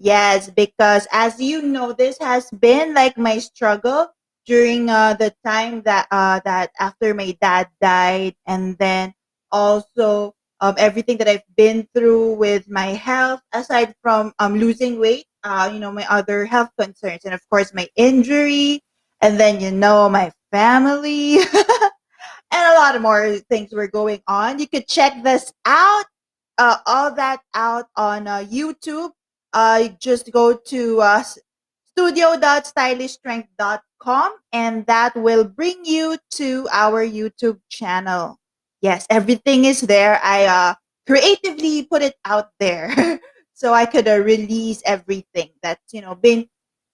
Yes, because as you know, this has been like my struggle during the time that after my dad died, and then also everything that I've been through with my health, aside from losing weight, my other health concerns, and of course my injury, and then my family, and a lot of more things were going on. You could check this out, all that out on YouTube. Just go to studio.stylishstrength.com, and that will bring you to our YouTube channel. Yes, everything is there. I creatively put it out there so I could release everything that's been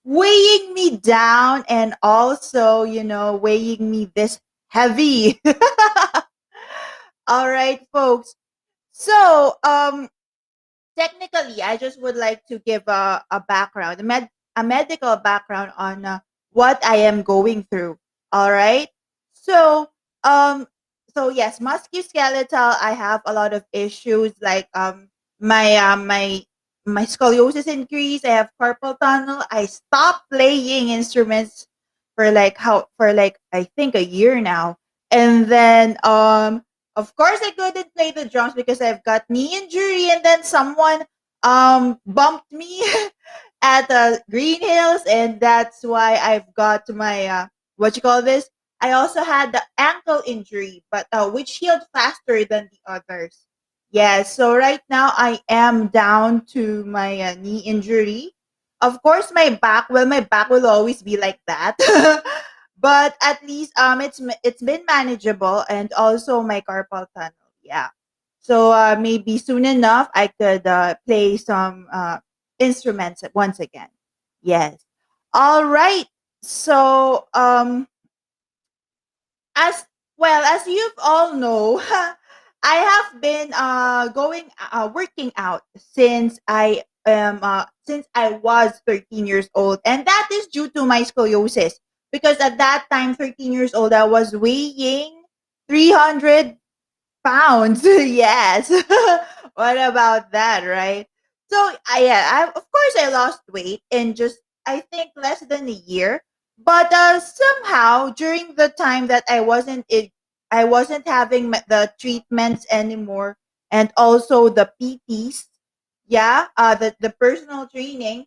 weighing me down, and also weighing me this heavy. All right, folks. So, technically, I just would like to give a background, a medical background on what I am going through. All right. So, um, so yes, musculoskeletal. I have a lot of issues like my scoliosis increase. I have carpal tunnel. I stopped playing instruments for like I think a year now, and then of course, I couldn't play the drums because I've got knee injury, and then someone bumped me at Green Hills, and that's why I've got my what you call this. I also had the ankle injury, but which healed faster than the others. Yeah, so right now I am down to my knee injury. Of course, my back will always be like that. But at least it's been manageable, and also my carpal tunnel. Yeah. So maybe soon enough I could play some instruments once again. Yes. All right. So as well as you've all know, I have been going working out since I was 13 years old, and that is due to my scoliosis, because at that time, 13 years old, I was weighing 300 pounds. Yes. What about that, right? So of course I lost weight in just, I think, less than a year. But somehow during the time that I wasn't having the treatments anymore, and also the PTs. Yeah, the personal training.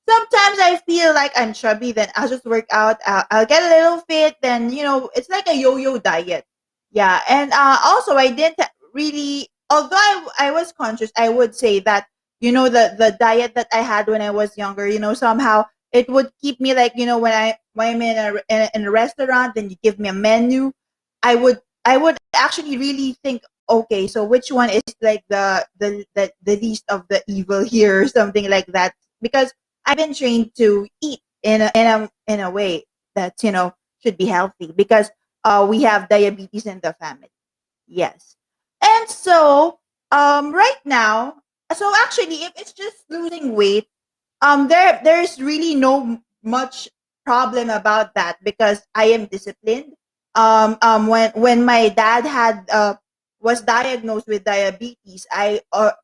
Sometimes I feel like I'm chubby, then I'll just work out. I'll get a little fit, then it's like a yo-yo diet. Yeah, and also I didn't really, although I was conscious, I would say that the diet that I had when I was younger, somehow it would keep me like, when I'm in a restaurant, then you give me a menu, I would actually really think, okay, so which one is like the least of the evil here, or something like that, because I've been trained to eat in a way that should be healthy, because we have diabetes in the family. Yes. And so, right now, so actually, if it's just losing weight, there's really no much problem about that, because I am disciplined. When my dad was diagnosed with diabetes, I went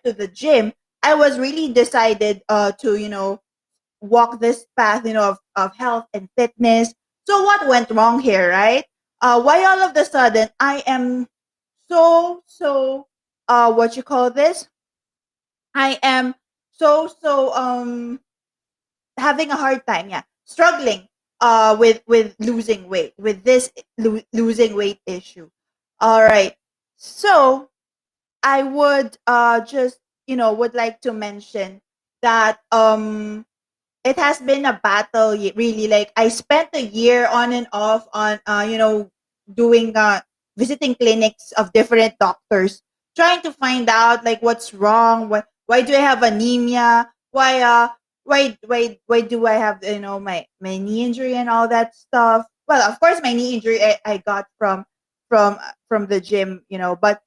to the gym. I was really decided to walk this path, of health and fitness. So what went wrong here, right? Why all of the sudden I am so what you call this? I am so having a hard time, yeah, struggling with losing weight, with this losing weight issue. All right. So I would just would like to mention that it has been a battle, really. Like, I spent a year on and off on doing visiting clinics of different doctors, trying to find out like what's wrong, why do I have anemia, why do I have my knee injury and all that stuff. Well, of course my knee injury I got from the gym, but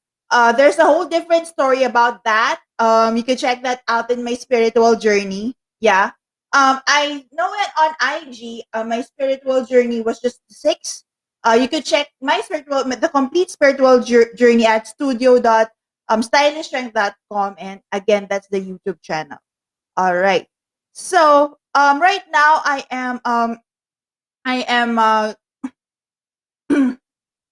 there's a whole different story about that. You can check that out in my spiritual journey. Yeah. I know that on IG, my spiritual journey was just 6. You could check the complete spiritual journey at studio.stylishstrength.com, and again, that's the YouTube channel. All right. So right now I am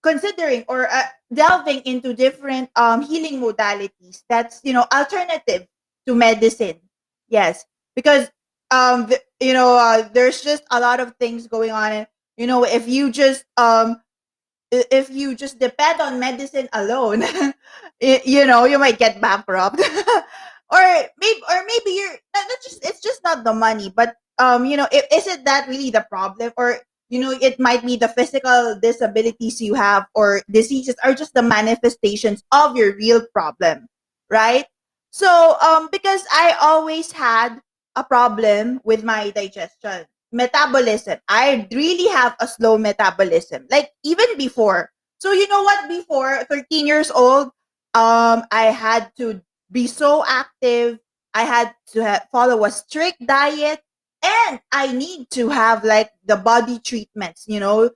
considering or delving into different healing modalities that's alternative to medicine. Yes, because there's just a lot of things going on, and if you just depend on medicine alone, you might get bankrupt. Or maybe you're not just it's just not the money, but is it that really the problem? Or it might be the physical disabilities you have or diseases are just the manifestations of your real problem, right? So because I always had a problem with my digestion, metabolism. I really have a slow metabolism, like even before. So you know what? Before 13 years old, I had to be so active. I had to follow a strict diet, and I need to have like the body treatments, to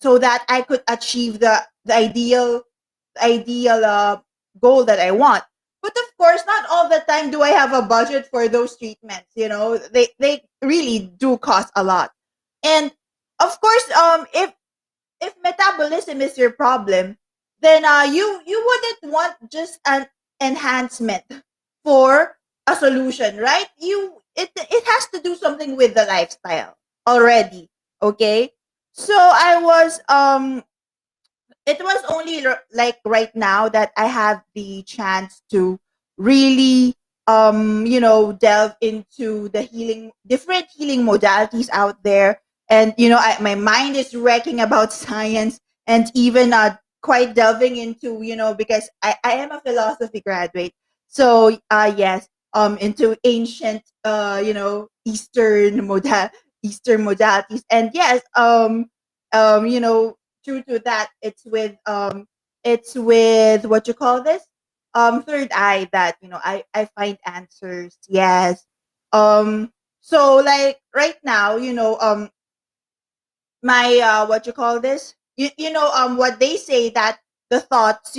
so that I could achieve the ideal goal that I want. But of course, not all the time do I have a budget for those treatments. They really do cost a lot. And of course, if metabolism is your problem, then you wouldn't want just an enhancement for a solution, right? It has to do something with the lifestyle already. Okay, so I was it was only like right now that I have the chance to really delve into the healing different healing modalities out there. And my mind is wrecking about science, and even quite delving into because I am a philosophy graduate. So yes, into ancient eastern modalities. And yes, true to that, it's with what you call this, third eye, that I find answers. Yes. So like right now, my what you call this, what they say, that the thoughts,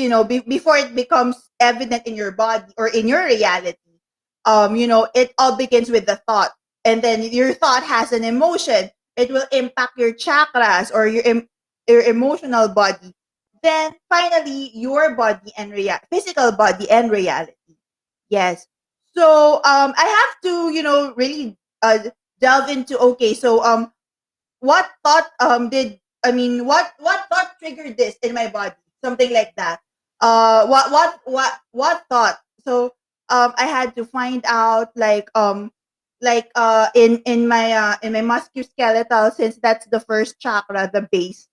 before it becomes evident in your body or in your reality, it all begins with the thought. And then your thought has an emotion. It will impact your chakras or your emotional body, then finally your body and physical body and reality. Yes. So I have to really delve into, okay, so what thought did I mean what thought triggered this in my body, something like that. What thought. So I had to find out, in my musculoskeletal, since that's the first chakra, the base.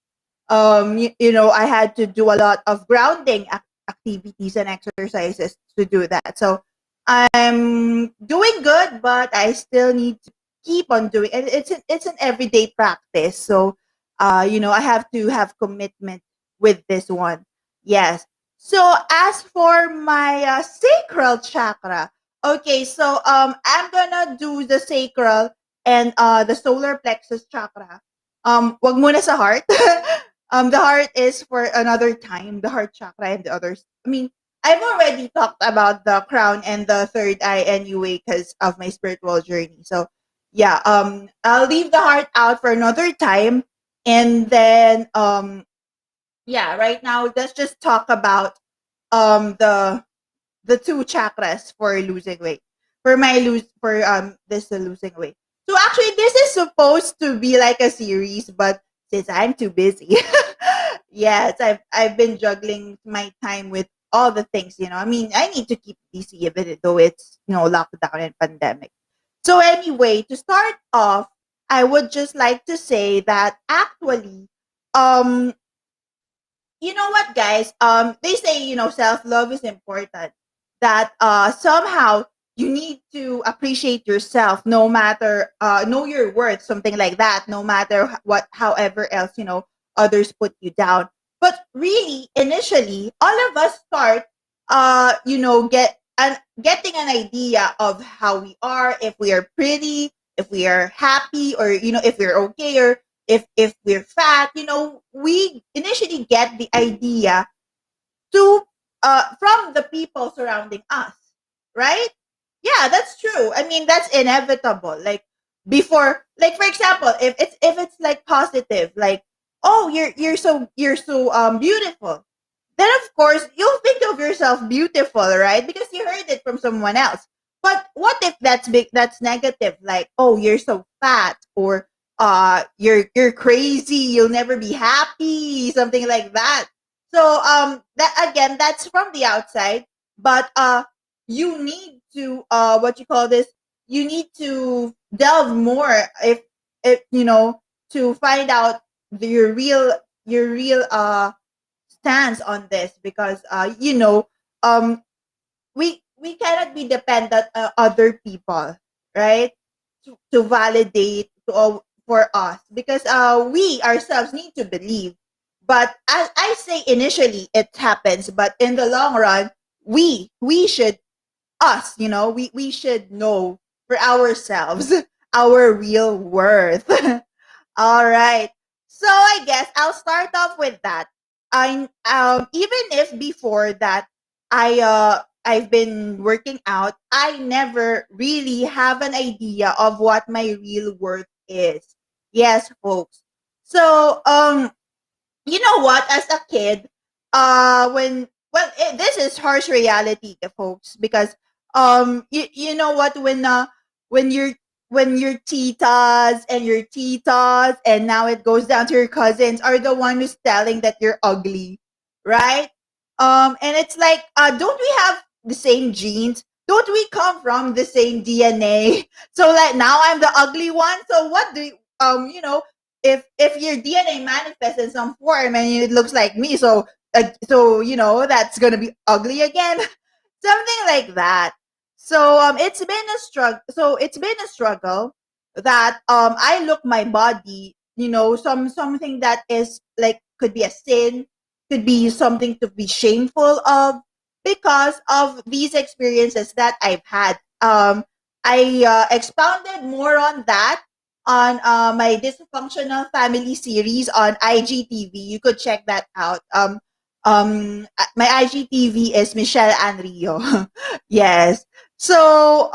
I had to do a lot of grounding activities and exercises to do that. So I'm doing good, but I still need to keep on doing it. It's an everyday practice. So I have to have commitment with this one. Yes. So as for my sacral chakra, okay, so I'm gonna do the sacral and the solar plexus chakra. Wag muna sa heart. The heart is for another time, the heart chakra and the others. I mean, I've already talked about the crown and the third eye anyway because of my spiritual journey. So yeah, I'll leave the heart out for another time. And then yeah, right now let's just talk about the two chakras for losing weight. For this losing weight. So actually this is supposed to be like a series, but since I'm too busy, yes, I've been juggling my time with all the things. I mean, I need to keep busy even though it's lockdown and pandemic. So anyway, to start off, I would just like to say that actually, um, you know what, guys? They say self love is important. That somehow you need to appreciate yourself, no matter know your worth, something like that. No matter however else others put you down. But really, initially, all of us start getting an idea of how we are, if we are pretty, if we are happy, or if we're okay, or if we're fat. We initially get the idea to from the people surrounding us, right? Yeah, that's true. I mean, that's inevitable. Like before, like for example, if it's like positive, like oh, you're so beautiful, then of course you'll think of yourself beautiful, right? Because you heard it from someone else. But what if that's big? That's negative. Like oh, you're so fat, or you're crazy. You'll never be happy. Something like that. So that again, that's from the outside. But you need to what you call this, you need to delve more if to find out your real stance on this, because um we cannot be dependent on other people, right, to validate for us, because we ourselves need to believe. But as I say, initially it happens, but in the long run, we should us, we should know for ourselves our real worth. All right. So I guess I'll start off with that. I even if before that I've been working out, I never really have an idea of what my real worth is. Yes, folks. So you know what, as a kid, when well this is harsh reality, folks, because you know what, when your when your titas and your titas, and now it goes down to your cousins, are the one who's telling that you're ugly, right? And it's like, don't we have the same genes? Don't we come from the same DNA? So like now I'm the ugly one. So what do you, if your DNA manifests in some form and it looks like me, so that's gonna be ugly again, something like that. So it's been a struggle that I look my body, something that is like could be a sin, could be something to be shameful of, because of these experiences that I've had. I expounded more on that on my dysfunctional family series on IGTV. You could check that out. My IGTV is Michelle Anrio. Yes. So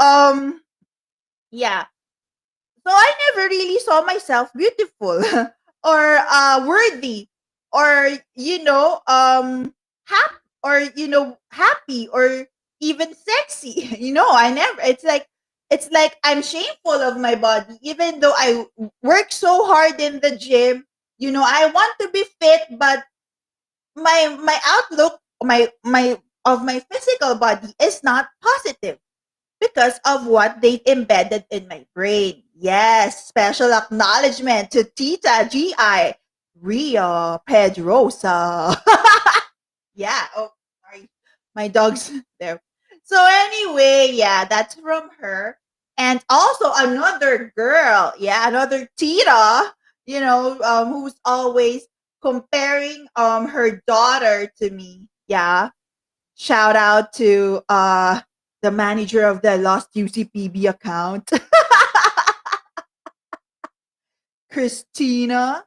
yeah, so I never really saw myself beautiful or worthy, or happy, or happy, or even sexy. I never. It's like I'm shameful of my body, even though I work so hard in the gym. I want to be fit, but my outlook, my of my physical body is not positive because of what they've embedded in my brain. Yes, special acknowledgement to Tita GI, Ria Pedrosa. Yeah. Oh, sorry. My dog's there. So anyway, yeah, that's from her. And also another girl, yeah, another Tita, who's always comparing her daughter to me. Yeah. Shout out to the manager of the lost UCPB account, Christina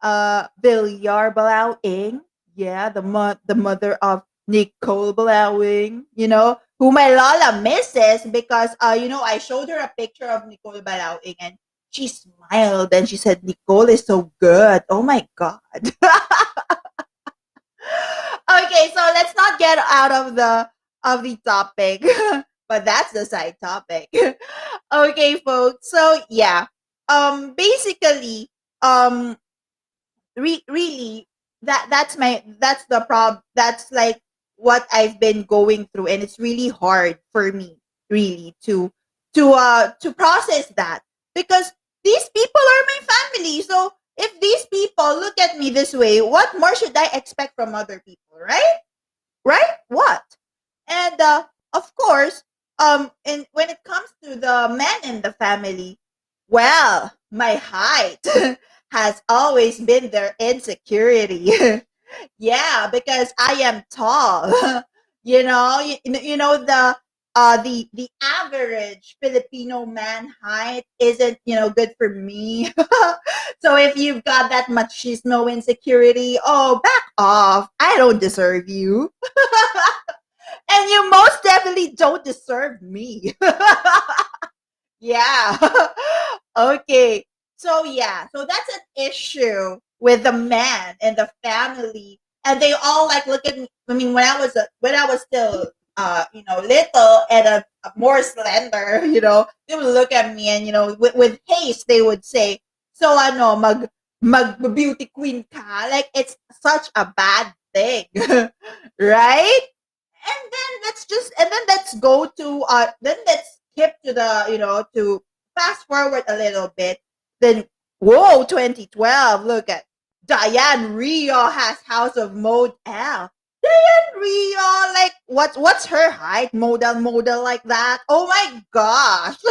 Villar Balawing. Yeah, the mother of Nicole Balawing, who my Lola misses, because I showed her a picture of Nicole Balawing, and she smiled and she said, Nicole is so good. Oh my god. Okay, so let's not get out of the topic, but that's the side topic. Okay, folks. So yeah, basically, um, really, that's the problem. That's like what I've been going through, and it's really hard for me, really, to process that, because these people are my family. So if these people look at me this way, what more should I expect from other people, right? Right? What? And of course, and when it comes to the men in the family, well, my height has always been their insecurity. Yeah, because I am tall. The average Filipino man height isn't good for me. So if you've got that machismo insecurity, oh, back off. I don't deserve you. And you most definitely don't deserve me. Yeah. Okay. So yeah, so that's an issue with the man and the family, and they all like look at me. I mean, when I was still little and a more slender, they would look at me and with haste they would say, "So ano mag beauty queen ka?" Like it's such a bad thing, right? And then let's go to then let's skip to the to fast forward a little bit. Then whoa, 2012, look at Diane Rio has House of Mode L. Diane Rio, like what's her height? Model like that. Oh my gosh.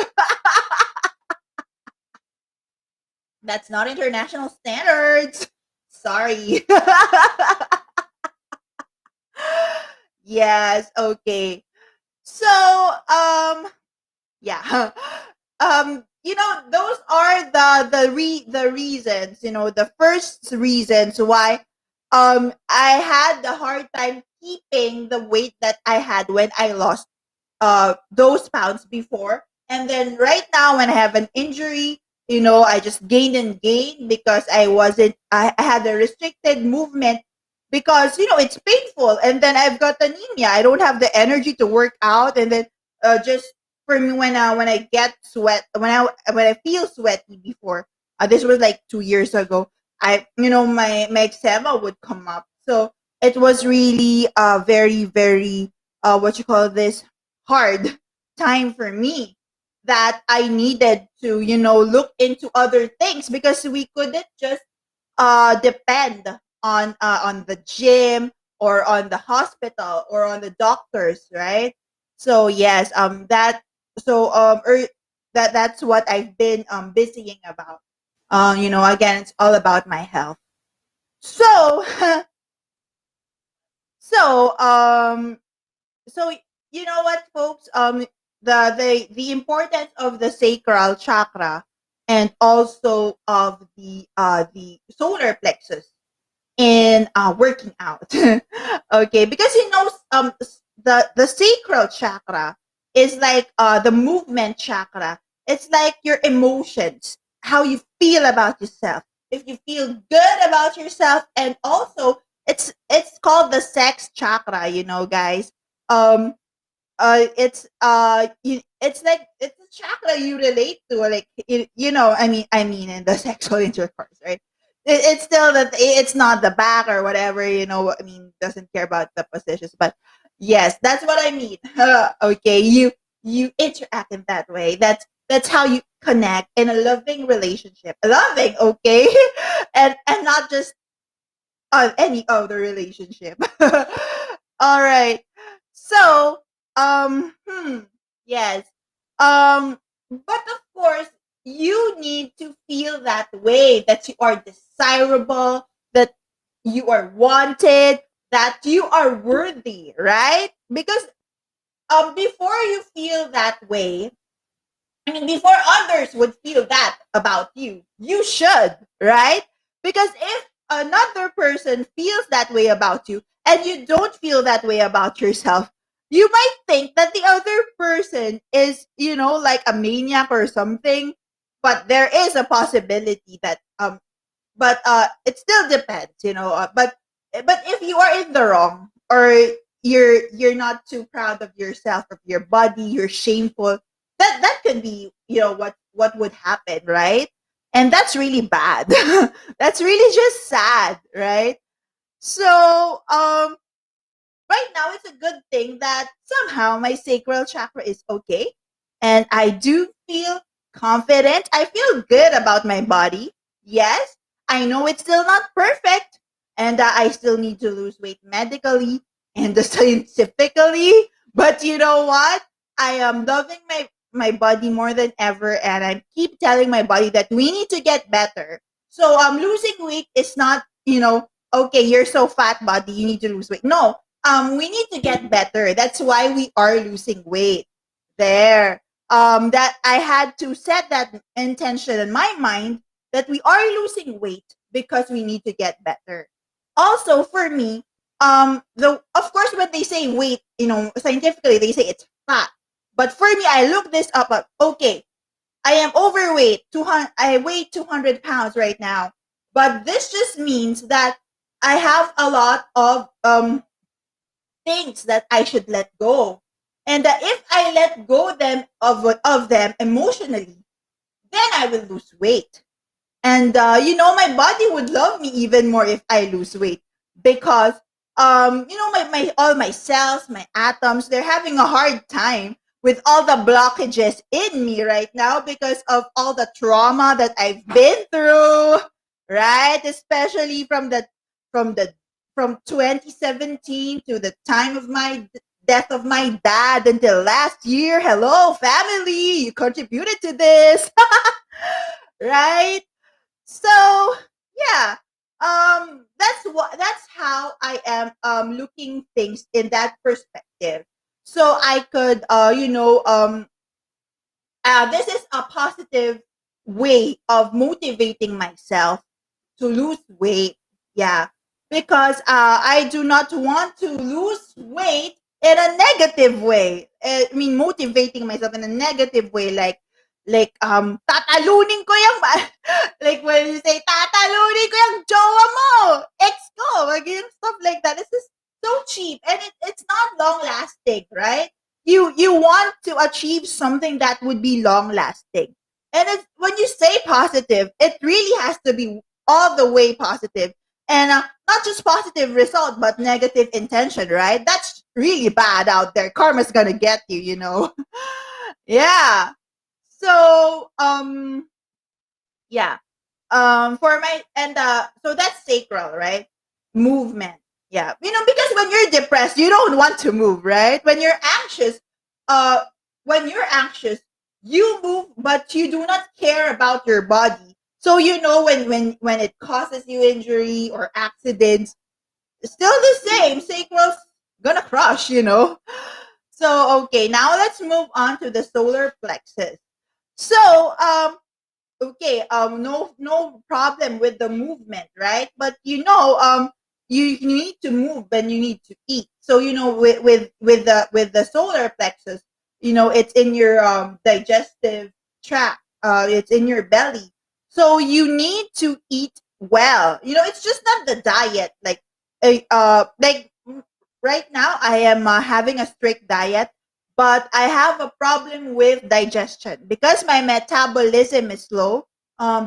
That's not international standards. Sorry. Yes, okay. So, yeah. Those are the reasons, the first reasons why I had the hard time keeping the weight that I had when I lost those pounds before. And then right now when I have an injury, I just gained and gained because I had a restricted movement because it's painful, and then I've got anemia. I don't have the energy to work out, and then just for me when I get sweat when I feel sweaty before, this was like 2 years ago. My eczema would come up, so it was really very very what you call this, hard time for me, that I needed to look into other things because we couldn't just depend on the gym or on the hospital or on the doctors, right? So yes, that's what I've been busying about. Again, it's all about my health. So so so you know what, folks, the importance of the sacral chakra and also of the solar plexus in working out. Okay, because the sacral chakra is like the movement chakra. It's like your emotions, how you feel about yourself, if you feel good about yourself. And also it's called the sex chakra, guys. um it's like it's a chakra you relate to, like I mean in the sexual intercourse, right? It's still that it's not the back or whatever, I mean, doesn't care about the positions, but yes, that's what I mean. Okay, you interact in that way. That's how you connect in a loving relationship, loving, okay. And not just any other relationship. All right. So, yes. But of course, you need to feel that way, that you are desirable, that you are wanted, that you are worthy, right? Because before you feel that way, I mean, before others would feel that about you, you should, right? Because if another person feels that way about you and you don't feel that way about yourself, you might think that the other person is, like a maniac or something. But there is a possibility that but it still depends, but if you are in the wrong, or you're not too proud of yourself, of your body, you're shameful, that could be, what would happen, right? And that's really bad. That's really just sad, right? So right now it's a good thing that somehow my sacral chakra is okay, and I do feel confident. I feel good about my body. Yes, I know it's still not perfect, and I still need to lose weight medically and scientifically, but you know what, I am loving my body more than ever, and I keep telling my body that we need to get better. So losing weight is not, okay, you're so fat, body, you need to lose weight. No, we need to get better. That's why we are losing weight. There. That I had to set that intention in my mind, that we are losing weight because we need to get better. Also, for me, the of course when they say weight, scientifically they say it's fat. But for me, I look this up. Okay, I am overweight. 200. I weigh 200 pounds right now. But this just means that I have a lot of things that I should let go, and that if I let go of them emotionally, then I will lose weight. And my body would love me even more if I lose weight, because my all my cells, my atoms, they're having a hard time with all the blockages in me right now because of all the trauma that I've been through, right? Especially from the from 2017 to the time of my death of my dad until last year. Hello, family, you contributed to this, right? So yeah, that's how I am looking things in that perspective. So I could this is a positive way of motivating myself to lose weight. Yeah, because I do not want to lose weight in a negative way. I mean, motivating myself in a negative way, like tatalunin ko yung like when you say tatalunin ko yung jowa mo, ex ko, like yung stuff like that. This is so cheap, and it's not long lasting, right? You want to achieve something that would be long lasting, and when you say positive, it really has to be all the way positive, and not just positive result but negative intention, right? That's really bad out there. Karma's gonna get you. Yeah. So yeah, for my and so that's sacral, right? Movement. Yeah, because when you're depressed you don't want to move, right? Uh when you're anxious, you move, but you do not care about your body. So when it causes you injury or accidents, still the same, sacral's gonna crush. So okay, now let's move on to the solar plexus. So okay, no problem with the movement, right? But you need to move and you need to eat. So with the solar plexus, it's in your digestive tract, it's in your belly. So you need to eat well. It's just not the diet, like right now I am having a strict diet, but I have a problem with digestion because my metabolism is slow.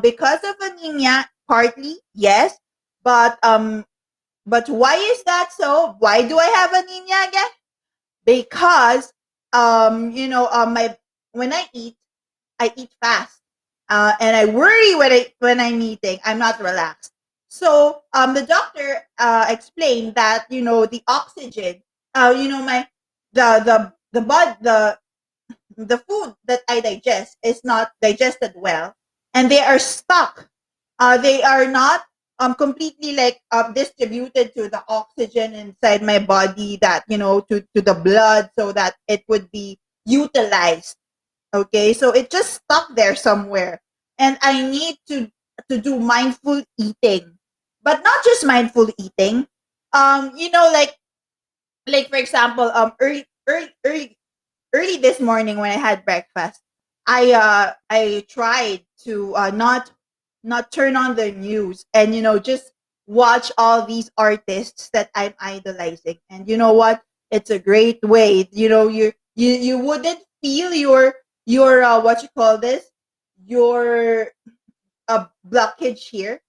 Because of anemia, partly, yes, but why is that so? Why do I have anemia again? Because my when I eat fast, and I worry when I'm eating. I'm not relaxed. So the doctor explained that the oxygen, my the food that I digest is not digested well, and they are stuck. They are not completely like distributed to the oxygen inside my body, that to the blood, so that it would be utilized. Okay, so it just stuck there somewhere, and I need to do mindful eating, but not just mindful eating. Like for example, early this morning when I had breakfast, I tried to not turn on the news, and just watch all these artists that I'm idolizing. And you know what? It's a great way. You wouldn't feel your what you call this, your blockage here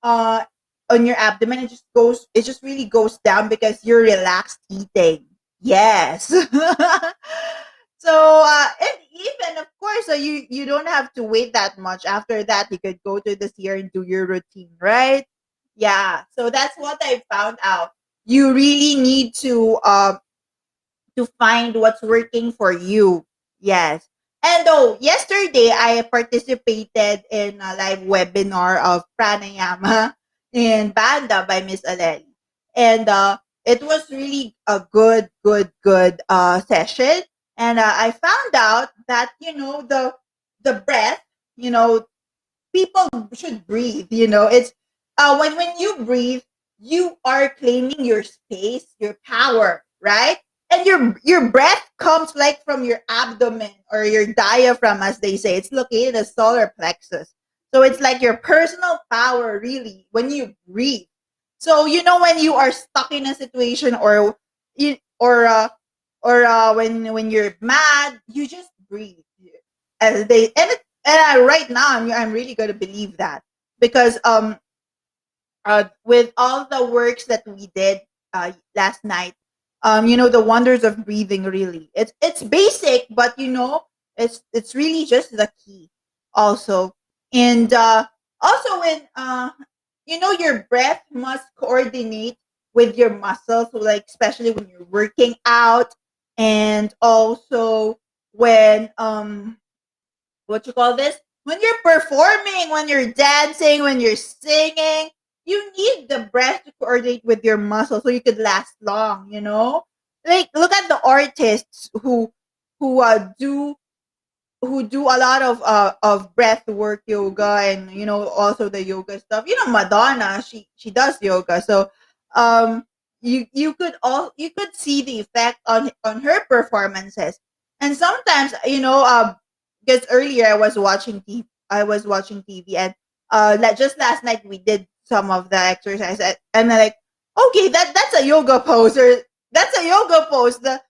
uh on your abdomen. It just really goes down because you're relaxed eating. Yes. So and even of course, you don't have to wait that much. After that you could go to the CR and do your routine, right? Yeah, so that's what I found out. You really need to find what's working for you. Yes. And yesterday I participated in a live webinar of pranayama in Banda by Miss Aleli. And it was really a good session. And I found out that the breath, people should breathe. It's when you breathe, you are claiming your space, your power, right? And your breath comes like from your abdomen or your diaphragm, as they say. It's located in the solar plexus. So it's like your personal power, really, when you breathe. So when you are stuck in a situation, or you or when you're mad, you just breathe. As they and right now, I'm really gonna believe that, because with all the works that we did last night, the wonders of breathing, really, it's basic, but it's really just the key also. And also, when your breath must coordinate with your muscles, so like especially when you're working out, and also when what you call this, when you're performing, when you're dancing, when you're singing, you need the breath to coordinate with your muscles so you could last long, like look at the artists who do a lot of breath work yoga, and also the yoga stuff. Madonna, she does yoga. So you could see the effect on her performances. And sometimes, because earlier I was watching TV, and just last night we did some of the exercise, and I'm like, okay, that's a yoga pose, or that's a yoga pose. The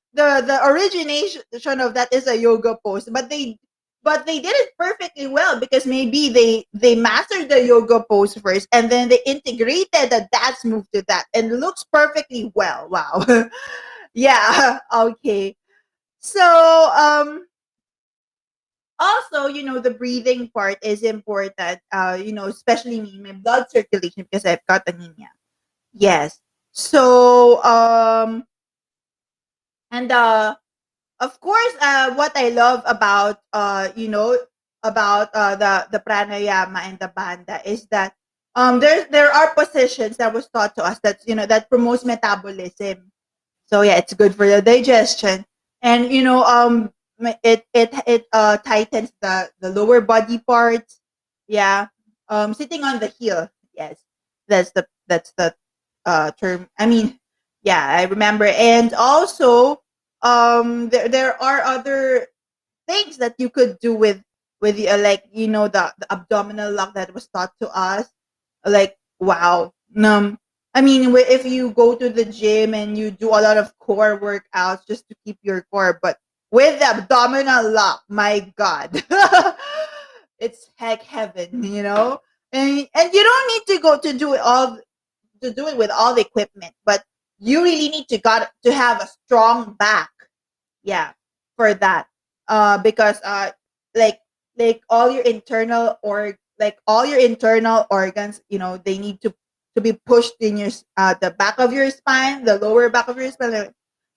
origination of that is a yoga pose, but they did it perfectly well, because maybe they mastered the yoga pose first, and then they integrated the dance move to that, and it looks perfectly well. Wow. Yeah. Okay. So also, the breathing part is important, especially me, my blood circulation, because I've got anemia. Yes. So and of course, what I love about the pranayama and the banda is that there are positions that was taught to us that promotes metabolism. So yeah, it's good for the digestion, and it tightens the lower body parts. Yeah, sitting on the heel. Yes, that's the term. I mean, yeah, I remember. And also, there are other things that you could do with like the abdominal lock that was taught to us. Like, wow. I mean, if you go to the gym and you do a lot of core workouts just to keep your core, but with the abdominal lock, my God, it's heck heaven, and you don't need to go to do it with all the equipment, but you really need to have a strong back. Yeah, for that. Because like all your internal organs, they need to be pushed in the back of your spine, the lower back of your spine. Like,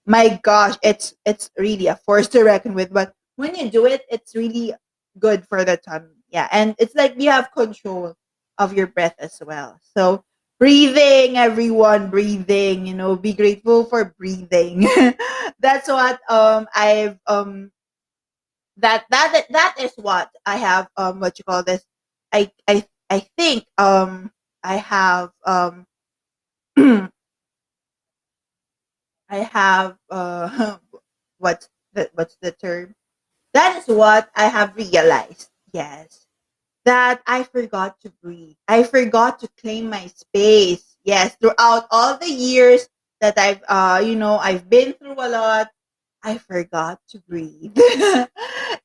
my gosh, it's really a force to reckon with. But when you do it, it's really good for the tummy. Yeah, and it's like you have control of your breath as well. So breathing, everyone, breathing. Be grateful for breathing. That's what I've that is what I have, what you call this, I think I have I have what's the term, that is what I have realized. Yes, that I forgot to breathe. I forgot to claim my space. Yes, throughout all the years that I've been through a lot, I forgot to breathe.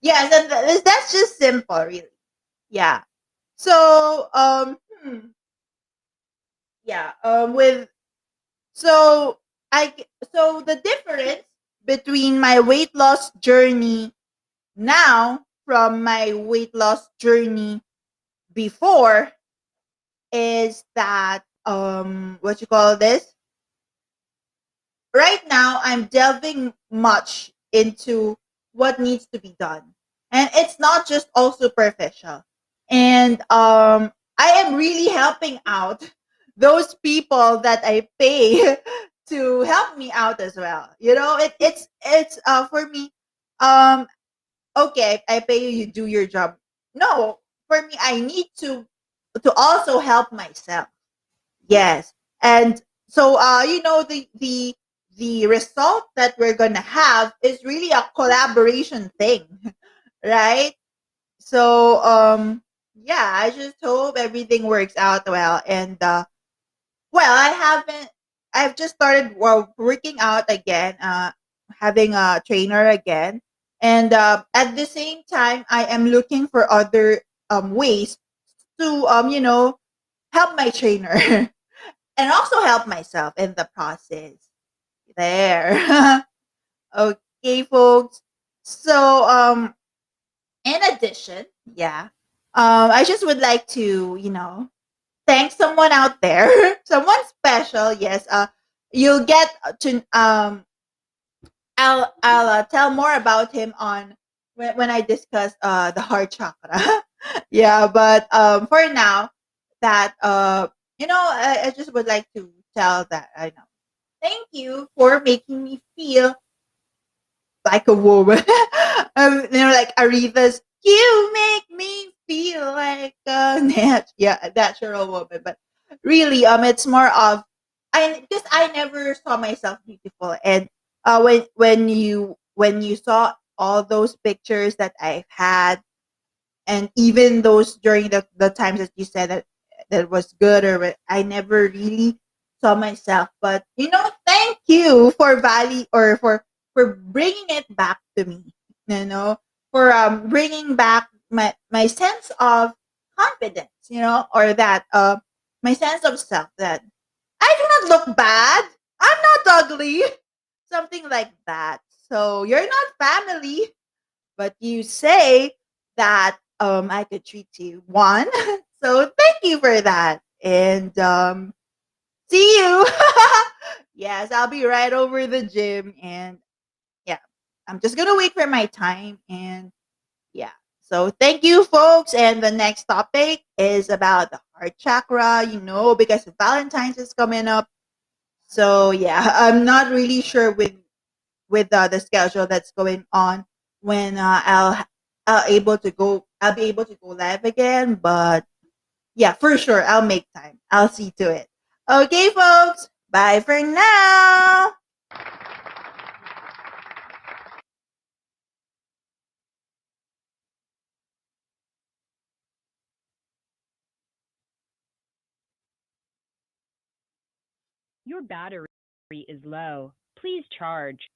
Yes, and that's just simple, really. Yeah. So yeah, with so I so the difference between my weight loss journey now from my weight loss journey before is that, what you call this, right now I'm delving much into what needs to be done. And it's not just all superficial. And I am really helping out those people that I pay to help me out as well. It's for me, um okay, I pay you, you do your job. No, for me, I need to also help myself. Yes. And so the result that we're gonna have is really a collaboration thing, right? So yeah, I just hope everything works out well. And well, I've just started, well, working out again, having a trainer again. And at the same time, I am looking for other ways to help my trainer and also help myself in the process. There. Okay, folks. So in addition, yeah, I just would like to, thank someone out there, someone special. Yes, you'll get to I'll tell more about him on when I discuss the heart chakra. Yeah, but for now, that I just would like to tell that I know. Thank you for making me feel like a woman. Like Aretha's, you make me feel like a natural woman. But really, it's more of, I because I never saw myself beautiful. And when you saw all those pictures that I've had, and even those during the times that you said that was good, or I never really saw myself. But thank you for for bringing it back to me, for bringing back my sense of confidence, or that my sense of self, that I do not look bad, I'm not ugly, something like that. So you're not family, but you say that I could treat you one. So thank you for that. And see you. Yes, I'll be right over the gym. And yeah, I'm just gonna wait for my time. And yeah. So thank you, folks. And the next topic is about the heart chakra, because Valentine's is coming up. So yeah, I'm not really sure with the schedule that's going on when I'll be able to go live again. But yeah, for sure, I'll make time. I'll see to it. Okay, folks, bye for now. Your battery is low. Please charge.